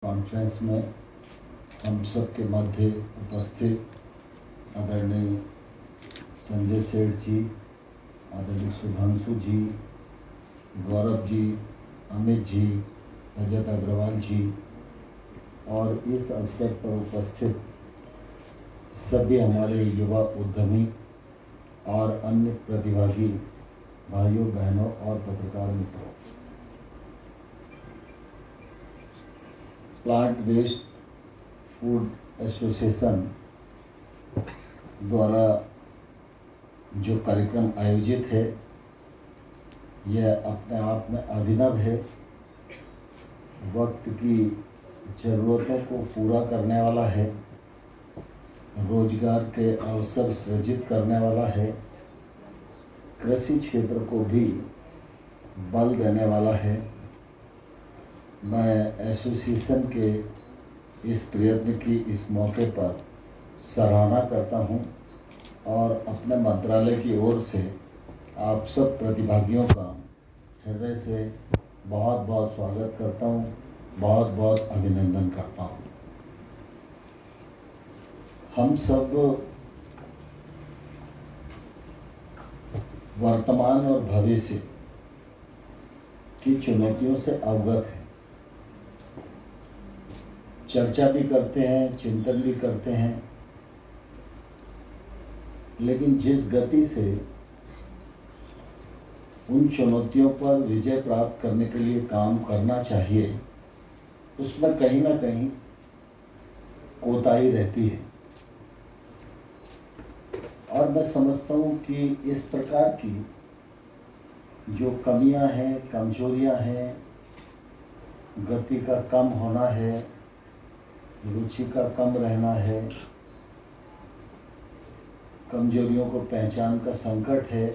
Conference में हम सबके मध्य उपस्थित आदरणीय संजय सेठ जी, आदरणीय सुधांशु जी, गौरव जी, अमित जी, रजत अग्रवाल जी और इस अवसर पर उपस्थित सभी हमारे युवा उद्यमी और अन्य प्रतिभागी भाइयों बहनों और पत्रकार मित्रों, प्लांट वेस्ट फूड एसोसिएशन द्वारा जो कार्यक्रम आयोजित है यह अपने आप में अभिनव है। वक्त की ज़रूरतों को पूरा करने वाला है, रोजगार के अवसर सृजित करने वाला है, कृषि क्षेत्र को भी बल देने वाला है। मैं एसोसिएशन के इस प्रयत्न की इस मौके पर सराहना करता हूं और अपने मंत्रालय की ओर से आप सब प्रतिभागियों का हृदय से बहुत बहुत स्वागत करता हूं, बहुत बहुत अभिनंदन करता हूं। हम सब वर्तमान और भविष्य की चुनौतियों से अवगत हैं, चर्चा भी करते हैं, चिंतन भी करते हैं, लेकिन जिस गति से उन चुनौतियों पर विजय प्राप्त करने के लिए काम करना चाहिए उसमें कहीं ना कहीं कोताही रहती है। और मैं समझता हूँ कि इस प्रकार की जो कमियां हैं, कमजोरियां हैं, गति का कम होना है, रुचि का कम रहना है, कमजोरियों को पहचान का संकट है,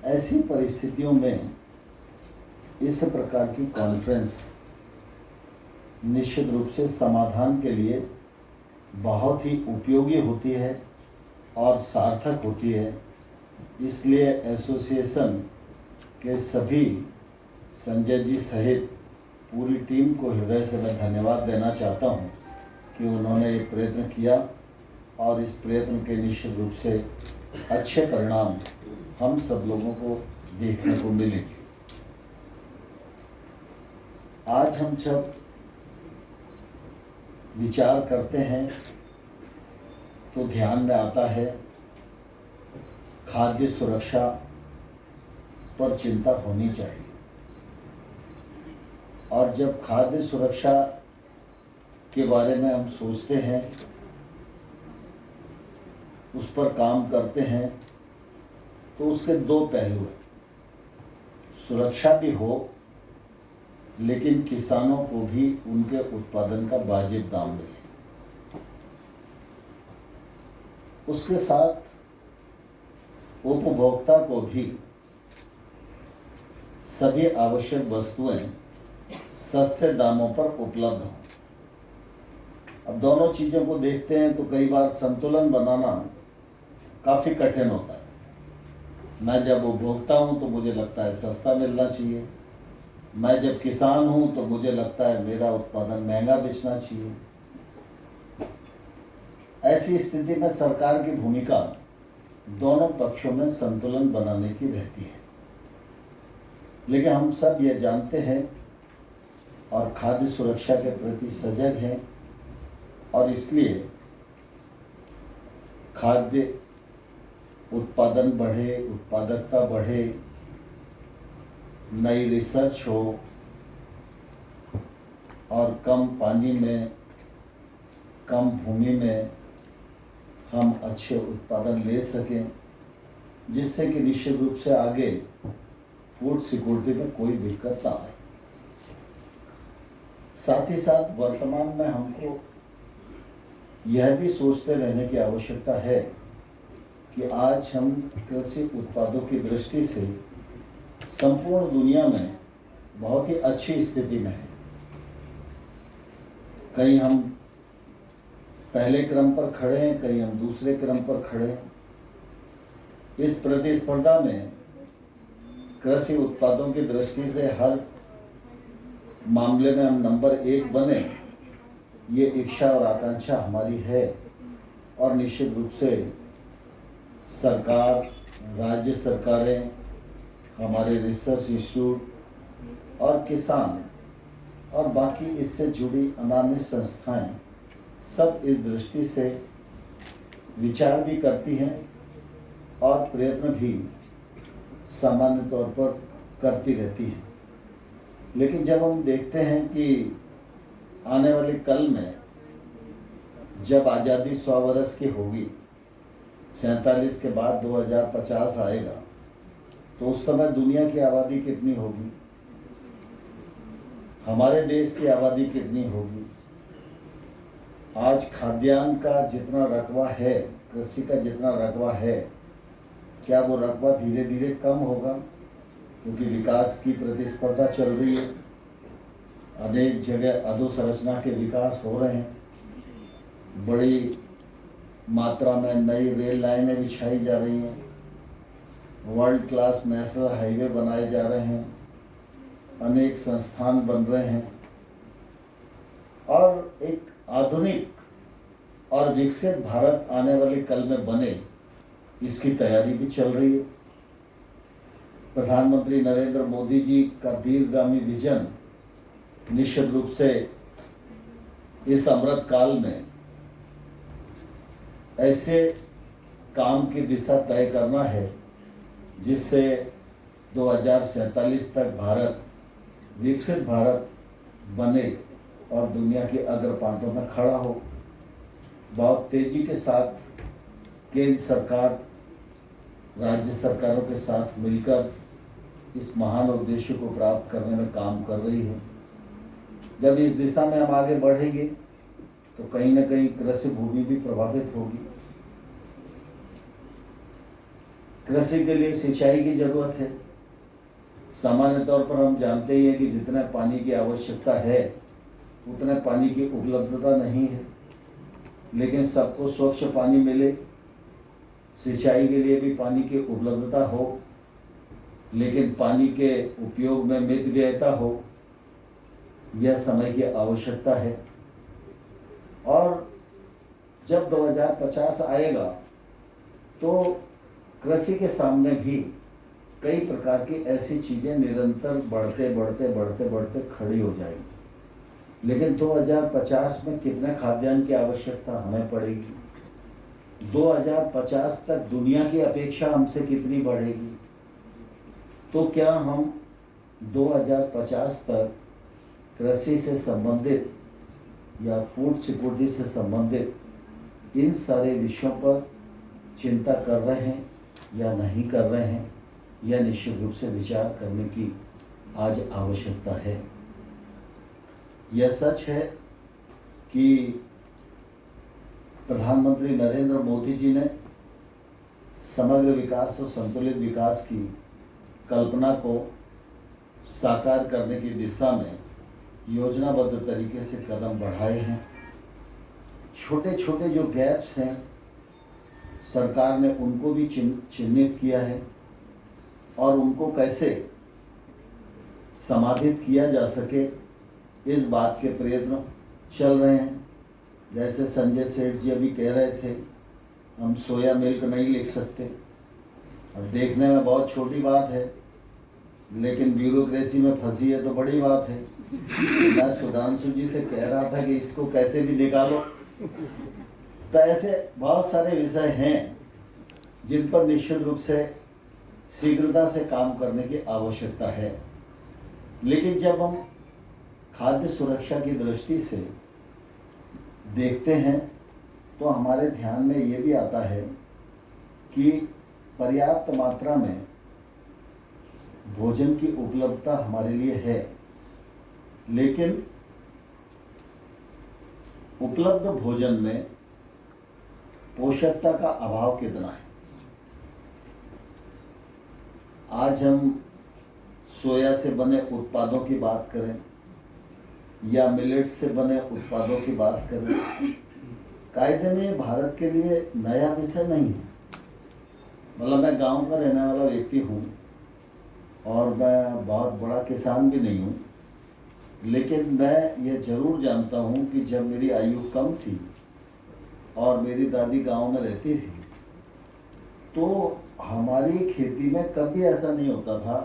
ऐसी परिस्थितियों में इस प्रकार की कॉन्फ्रेंस निश्चित रूप से समाधान के लिए बहुत ही उपयोगी होती है और सार्थक होती है। इसलिए एसोसिएशन के सभी संजय जी सहित पूरी टीम को हृदय से मैं धन्यवाद देना चाहता हूं कि उन्होंने ये प्रयत्न किया और इस प्रयत्न के निश्चित रूप से अच्छे परिणाम हम सब लोगों को देखने को मिलेंगे। आज हम जब विचार करते हैं तो ध्यान में आता है खाद्य सुरक्षा पर चिंता होनी चाहिए। और जब खाद्य सुरक्षा के बारे में हम सोचते हैं, उस पर काम करते हैं, तो उसके दो पहलू हैं। सुरक्षा भी हो लेकिन किसानों को भी उनके उत्पादन का वाजिब दाम मिले। उसके साथ उपभोक्ता को भी सभी आवश्यक वस्तुएं सस्ते दामों पर उपलब्ध हों। अब दोनों चीज़ों को देखते हैं तो कई बार संतुलन बनाना काफ़ी कठिन होता है। मैं जब उपभोक्ता हूँ तो मुझे लगता है सस्ता मिलना चाहिए, मैं जब किसान हूँ तो मुझे लगता है मेरा उत्पादन महंगा बेचना चाहिए। ऐसी स्थिति में सरकार की भूमिका दोनों पक्षों में संतुलन बनाने की रहती है। लेकिन हम सब ये जानते हैं और खाद्य सुरक्षा के प्रति सजग हैं और इसलिए खाद्य उत्पादन बढ़े, उत्पादकता बढ़े, नई रिसर्च हो और कम पानी में, कम भूमि में हम अच्छे उत्पादन ले सकें, जिससे कि निश्चित रूप से आगे फूड सिक्योरिटी में कोई दिक्कत ना आए। साथ ही साथ वर्तमान में हमको यह भी सोचते रहने की आवश्यकता है कि आज हम कृषि उत्पादों की दृष्टि से संपूर्ण दुनिया में बहुत ही अच्छी स्थिति में है। कहीं हम पहले क्रम पर खड़े हैं, कहीं हम दूसरे क्रम पर खड़े हैं। इस प्रतिस्पर्धा में कृषि उत्पादों की दृष्टि से हर मामले में हम नंबर 1 बने, ये इच्छा और आकांक्षा हमारी है। और निश्चित रूप से सरकार, राज्य सरकारें, हमारे रिसर्च इंस्टीट्यूट और किसान और बाकी इससे जुड़ी अन्य संस्थाएं सब इस दृष्टि से विचार भी करती हैं और प्रयत्न भी सामान्य तौर पर करती रहती हैं। लेकिन जब हम देखते हैं कि आने वाले कल में जब आज़ादी 100 वर्ष की होगी, 47 के बाद 2050 आएगा, तो उस समय दुनिया की आबादी कितनी होगी, हमारे देश की आबादी कितनी होगी। आज खाद्यान्न का जितना रकबा है, कृषि का जितना रकबा है, क्या वो रकबा धीरे धीरे कम होगा? क्योंकि विकास की प्रतिस्पर्धा चल रही है, अनेक जगह अधोसंरचना के विकास हो रहे हैं, बड़ी मात्रा में नई रेल लाइनें बिछाई जा रही हैं, वर्ल्ड क्लास नेशनल हाईवे बनाए जा रहे हैं, अनेक संस्थान बन रहे हैं और एक आधुनिक और विकसित भारत आने वाले कल में बने, इसकी तैयारी भी चल रही है। प्रधानमंत्री नरेंद्र मोदी जी का दीर्घगामी विजन निश्चित रूप से इस अमृत काल में ऐसे काम की दिशा तय करना है जिससे 2047 तक भारत विकसित भारत बने और दुनिया के अग्रपांतों में खड़ा हो। बहुत तेजी के साथ केंद्र सरकार राज्य सरकारों के साथ मिलकर इस महान उद्देश्य को प्राप्त करने में काम कर रही है। जब इस दिशा में हम आगे बढ़ेंगे तो कहीं ना कहीं कृषि भूमि भी प्रभावित होगी। कृषि के लिए सिंचाई की जरूरत है। सामान्य तौर पर हम जानते ही हैं कि जितना पानी की आवश्यकता है उतने पानी की उपलब्धता नहीं है, लेकिन सबको स्वच्छ पानी मिले, सिंचाई के लिए भी पानी की उपलब्धता हो, लेकिन पानी के उपयोग में मितव्ययता हो, यह समय की आवश्यकता है। और जब 2050 आएगा तो कृषि के सामने भी कई प्रकार की ऐसी चीज़ें निरंतर बढ़ते खड़ी हो जाएगी। लेकिन 2050 में कितने खाद्यान्न की आवश्यकता हमें पड़ेगी? 2050 तक दुनिया की अपेक्षा हमसे कितनी बढ़ेगी? तो क्या हम 2050 तक कृषि से संबंधित या फूड सिक्योरिटी से संबंधित इन सारे विषयों पर चिंता कर रहे हैं या नहीं कर रहे हैं, यह निश्चित रूप से विचार करने की आज आवश्यकता है। यह सच है कि प्रधानमंत्री नरेंद्र मोदी जी ने समग्र विकास और संतुलित विकास की कल्पना को साकार करने की दिशा में योजनाबद्ध तरीके से कदम बढ़ाए हैं। छोटे छोटे जो गैप्स हैं सरकार ने उनको भी चिन्हित किया है और उनको कैसे समाधित किया जा सके इस बात के प्रयत्न चल रहे हैं। जैसे संजय सेठ जी अभी कह रहे थे, हम सोया मिल्क नहीं लिख सकते। अब देखने में बहुत छोटी बात है, लेकिन ब्यूरोक्रेसी में फंसी है तो बड़ी बात है। मैं सुधांशु जी से कह रहा था कि इसको कैसे भी निकालो। तो ऐसे बहुत सारे विषय हैं जिन पर निश्चित रूप से शीघ्रता से काम करने की आवश्यकता है। लेकिन जब हम खाद्य सुरक्षा की दृष्टि से देखते हैं तो हमारे ध्यान में ये भी आता है कि पर्याप्त मात्रा में भोजन की उपलब्धता हमारे लिए है, लेकिन उपलब्ध भोजन में पोषकता का अभाव कितना है। आज हम सोया से बने उत्पादों की बात करें या मिलेट से बने उत्पादों की बात करें, कायदे में भारत के लिए नया विषय नहीं है। मतलब मैं गांव का रहने वाला व्यक्ति हूँ और मैं बहुत बड़ा किसान भी नहीं हूँ, लेकिन मैं ये जरूर जानता हूँ कि जब मेरी आयु कम थी और मेरी दादी गांव में रहती थी, तो हमारी खेती में कभी ऐसा नहीं होता था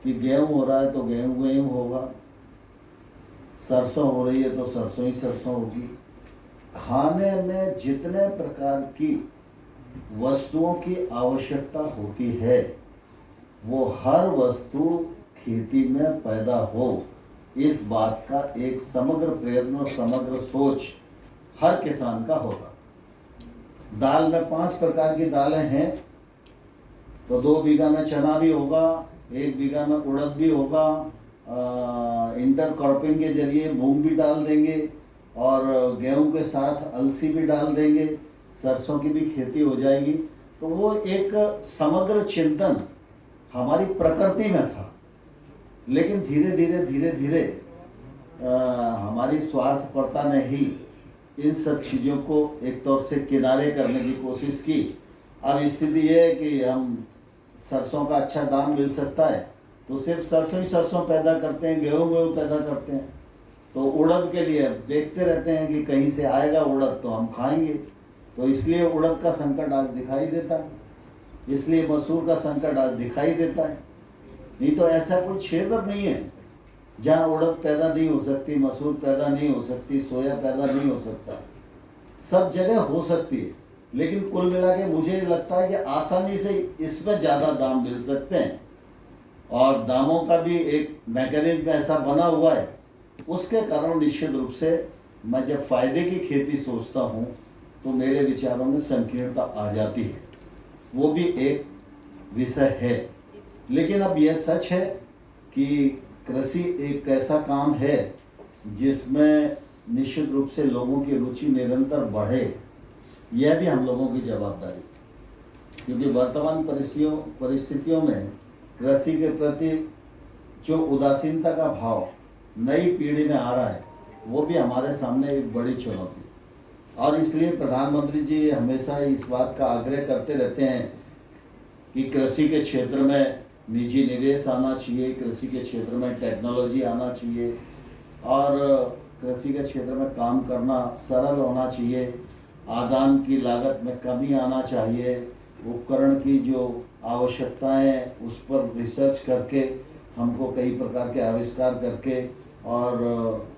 कि गेहूँ हो रहा है तो गेहूँ होगा, सरसों हो रही है तो सरसों ही सरसों होगी। खाने में जितने प्रकार की वस्तुओं की आवश्यकता होती है, वो हर वस्तु खेती में पैदा हो, इस बात का एक समग्र प्रयत्न और समग्र सोच हर किसान का होगा। दाल में 5 प्रकार की दालें हैं, तो 2 बीघा में चना भी होगा, 1 बीघा में उड़द भी होगा, इंटर क्रॉपिंग के जरिए मूंग भी डाल देंगे और गेहूं के साथ अलसी भी डाल देंगे, सरसों की भी खेती हो जाएगी। तो वो एक समग्र चिंतन हमारी प्रकृति में था। लेकिन धीरे धीरे हमारी स्वार्थपरता ने ही इन सब चीज़ों को एक तौर से किनारे करने की कोशिश की। अब स्थिति ये है कि हम सरसों का अच्छा दाम मिल सकता है तो सिर्फ सरसों ही सरसों पैदा करते हैं, गेहूँ पैदा करते हैं। तो उड़द के लिए देखते रहते हैं कि कहीं से आएगा उड़द तो हम खाएंगे, तो इसलिए उड़द का संकट आज दिखाई देता है, इसलिए मसूर का संकट आज दिखाई देता है। नहीं तो ऐसा कोई क्षेत्र नहीं है जहाँ उड़द पैदा नहीं हो सकती, मसूर पैदा नहीं हो सकती, सोया पैदा नहीं हो सकता। सब जगह हो सकती है, लेकिन कुल मिला के मुझे लगता है कि आसानी से इसमें ज़्यादा दाम मिल सकते हैं और दामों का भी एक मैकेनिज्म ऐसा बना हुआ है। उसके कारण निश्चित रूप से मैं जब फायदे की खेती सोचता हूँ तो मेरे विचारों में संकीर्णता आ जाती है, वो भी एक विषय है। लेकिन अब यह सच है कि कृषि एक ऐसा काम है जिसमें निश्चित रूप से लोगों की रुचि निरंतर बढ़े, यह भी हम लोगों की जवाबदारी, क्योंकि वर्तमान परिस्थितियों में कृषि के प्रति जो उदासीनता का भाव नई पीढ़ी में आ रहा है, वो भी हमारे सामने एक बड़ी चुनौती। और इसलिए प्रधानमंत्री जी हमेशा इस बात का आग्रह करते रहते हैं कि कृषि के क्षेत्र में निजी निवेश आना चाहिए, कृषि के क्षेत्र में टेक्नोलॉजी आना चाहिए और कृषि के क्षेत्र में काम करना सरल होना चाहिए, आदान की लागत में कमी आना चाहिए, उपकरण की जो आवश्यकताएं उस पर रिसर्च करके हमको कई प्रकार के आविष्कार करके और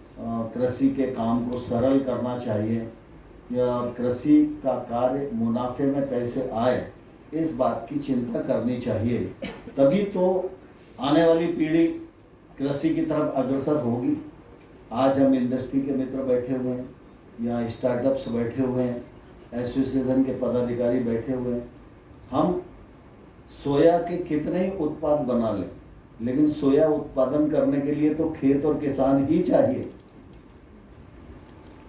कृषि के काम को सरल करना चाहिए, या कृषि का कार्य मुनाफे में कैसे आए, इस बात की चिंता करनी चाहिए। तभी तो आने वाली पीढ़ी कृषि की तरफ अग्रसर होगी। आज हम इंडस्ट्री के मित्र बैठे हुए हैं, या स्टार्टअप्स बैठे हुए हैं, एसोसिएशन के पदाधिकारी बैठे हुए हैं। हम सोया के कितने ही उत्पाद बना लें, लेकिन सोया उत्पादन करने के लिए तो खेत और किसान ही चाहिए।